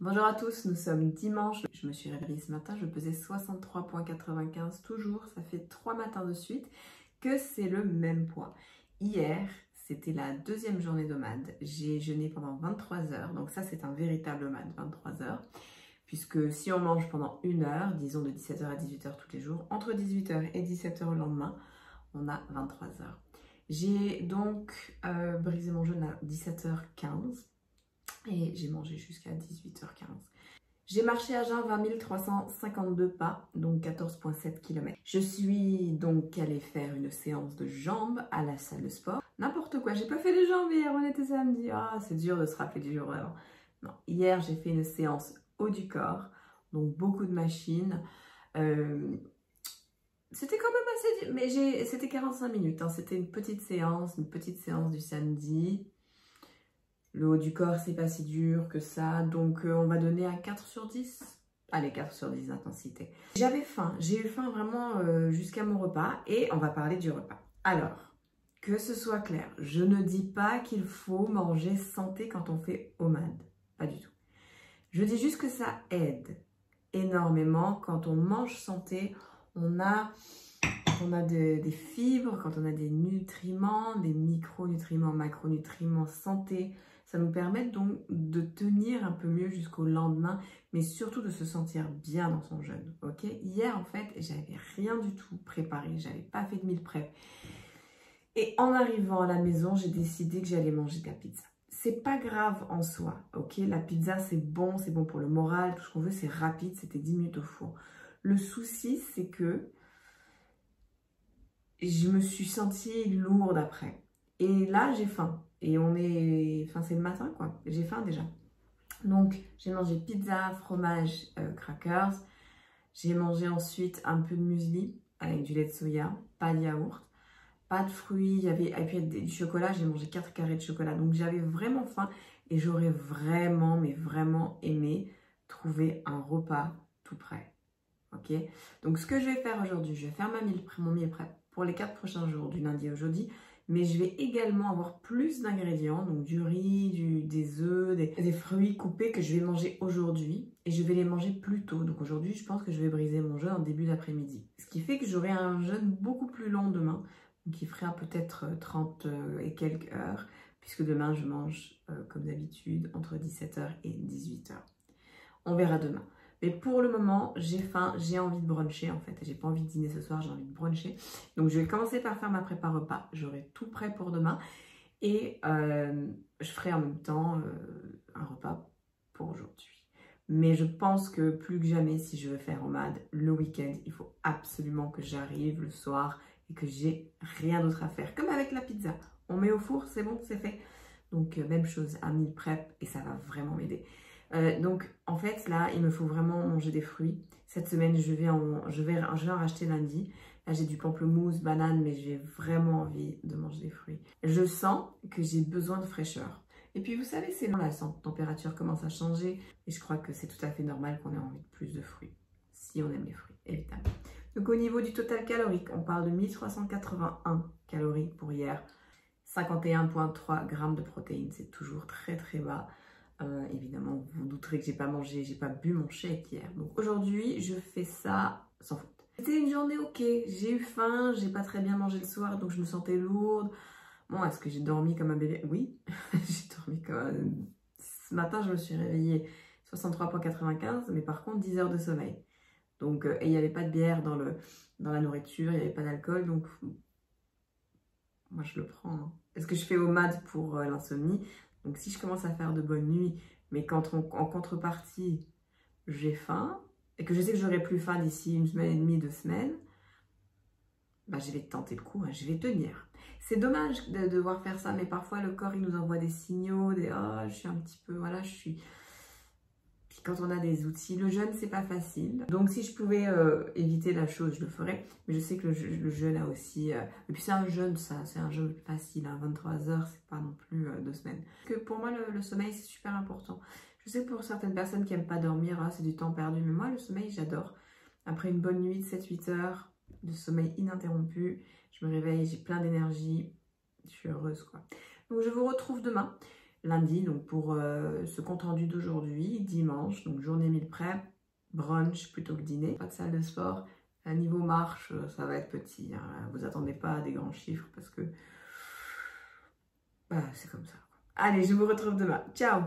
Bonjour à tous, nous sommes dimanche. Je me suis réveillée ce matin, je pesais 63,95 toujours. Ça fait 3 matins de suite que c'est le même poids. Hier, c'était la deuxième journée d'OMAD. J'ai jeûné pendant 23 heures, donc ça c'est un véritable OMAD, 23 heures. Puisque si on mange pendant 1 heure, disons de 17 h à 18 h tous les jours, entre 18 h et 17 h le lendemain, on a 23 heures. J'ai donc brisé mon jeûne à 17h15. Et j'ai mangé jusqu'à 18h15. J'ai marché à jeun 20 352 pas, donc 14,7 km. Je suis donc allée faire une séance de jambes à la salle de sport. N'importe quoi, j'ai pas fait les jambes hier, on était samedi. Ah, c'est dur de se rappeler du jour vraiment. Non, hier j'ai fait une séance haut du corps, donc beaucoup de machines. C'était quand même assez... mais c'était 45 minutes, hein. C'était une petite séance du samedi. Le haut du corps, c'est pas si dur que ça, donc on va donner à 4 sur 10. Allez, 4 sur 10 d'intensité. J'avais faim, j'ai eu faim vraiment jusqu'à mon repas et on va parler du repas. Alors, que ce soit clair, je ne dis pas qu'il faut manger santé quand on fait OMAD, pas du tout. Je dis juste que ça aide énormément. Quand on mange santé, on a des fibres, quand on a des nutriments, des micronutriments, macronutriments santé, ça nous permet donc de tenir un peu mieux jusqu'au lendemain, mais surtout de se sentir bien dans son jeûne, ok? Hier, en fait, j'avais rien du tout préparé, j'avais pas fait de meal prep. Et en arrivant à la maison, j'ai décidé que j'allais manger de la pizza. C'est pas grave en soi, ok? La pizza, c'est bon pour le moral, tout ce qu'on veut, c'est rapide, c'était 10 minutes au four. Le souci, c'est que je me suis sentie lourde après. Et là, j'ai faim. Et enfin, c'est le matin, quoi. J'ai faim déjà. Donc, j'ai mangé pizza, fromage, crackers. J'ai mangé ensuite un peu de muesli avec du lait de soya, pas de yaourt, pas de fruits. Et puis du chocolat, j'ai mangé 4 carrés de chocolat. Donc, j'avais vraiment faim et j'aurais vraiment, mais vraiment aimé trouver un repas tout prêt. Ok? Donc, ce que je vais faire aujourd'hui, je vais faire mon meal prep pour les 4 prochains jours, du lundi au jeudi, mais je vais également avoir plus d'ingrédients, donc du riz, des œufs, des fruits coupés que je vais manger aujourd'hui, et je vais les manger plus tôt. Donc aujourd'hui, je pense que je vais briser mon jeûne en début d'après-midi. Ce qui fait que j'aurai un jeûne beaucoup plus long demain, qui fera peut-être 30 et quelques heures, puisque demain, je mange, comme d'habitude, entre 17 h et 18 h. On verra demain. Mais pour le moment, j'ai faim, j'ai envie de bruncher en fait. J'ai pas envie de dîner ce soir, j'ai envie de bruncher. Donc je vais commencer par faire ma prépa repas. J'aurai tout prêt pour demain. Et je ferai en même temps un repas pour aujourd'hui. Mais je pense que plus que jamais, si je veux faire OMAD le week-end, il faut absolument que j'arrive le soir et que j'ai rien d'autre à faire. Comme avec la pizza. On met au four, c'est bon, c'est fait. Donc même chose, un meal prep et ça va vraiment m'aider. Donc en fait là il me faut vraiment manger des fruits. Cette semaine je vais en racheter lundi. Là j'ai du pamplemousse, banane, mais j'ai vraiment envie de manger des fruits. Je sens que j'ai besoin de fraîcheur. Et puis vous savez, c'est la température commence à changer et je crois que c'est tout à fait normal qu'on ait envie de plus de fruits. Si on aime les fruits, évidemment. Donc au niveau du total calorique, on parle de 1381 calories pour hier. 51,3 grammes de protéines, c'est toujours très très bas. Évidemment, vous vous douterez que j'ai pas bu mon shake hier. Donc aujourd'hui, je fais ça sans faute. C'était une journée ok, j'ai eu faim, j'ai pas très bien mangé le soir, donc je me sentais lourde. Bon, est-ce que j'ai dormi comme un bébé? Oui, j'ai dormi comme... Ce matin, je me suis réveillée 63,95, mais par contre 10 heures de sommeil. Donc, et il n'y avait pas de bière dans la nourriture, il n'y avait pas d'alcool, donc moi je le prends. Hein. Est-ce que je fais OMAD pour l'insomnie? Donc si je commence à faire de bonnes nuits, mais quand en contrepartie, j'ai faim, et que je sais que j'aurai plus faim d'ici 1 semaine et demie, 2 semaines, bah, je vais tenter le coup, hein, je vais tenir. C'est dommage de devoir faire ça, mais parfois le corps il nous envoie des signaux, oh, je suis un petit peu, voilà, je suis... Puis quand on a des outils, le jeûne c'est pas facile. Donc si je pouvais éviter la chose, je le ferais. Mais je sais que le jeûne a aussi... Et puis c'est un jeûne, ça, c'est un jeûne facile, hein, 23 heures, c'est pas non plus 2 semaines. Parce que pour moi le sommeil c'est super important. Je sais que pour certaines personnes qui n'aiment pas dormir, hein, c'est du temps perdu. Mais moi le sommeil j'adore. Après une bonne nuit de 7-8 heures de sommeil ininterrompu, je me réveille, j'ai plein d'énergie. Je suis heureuse quoi. Donc je vous retrouve demain. lundi, donc pour ce compte rendu d'aujourd'hui, dimanche, donc journée meal prep, brunch plutôt que dîner. Pas de salle de sport. À niveau marche, ça va être petit. Hein. Vous attendez pas à des grands chiffres parce que bah, c'est comme ça. Allez, je vous retrouve demain. Ciao!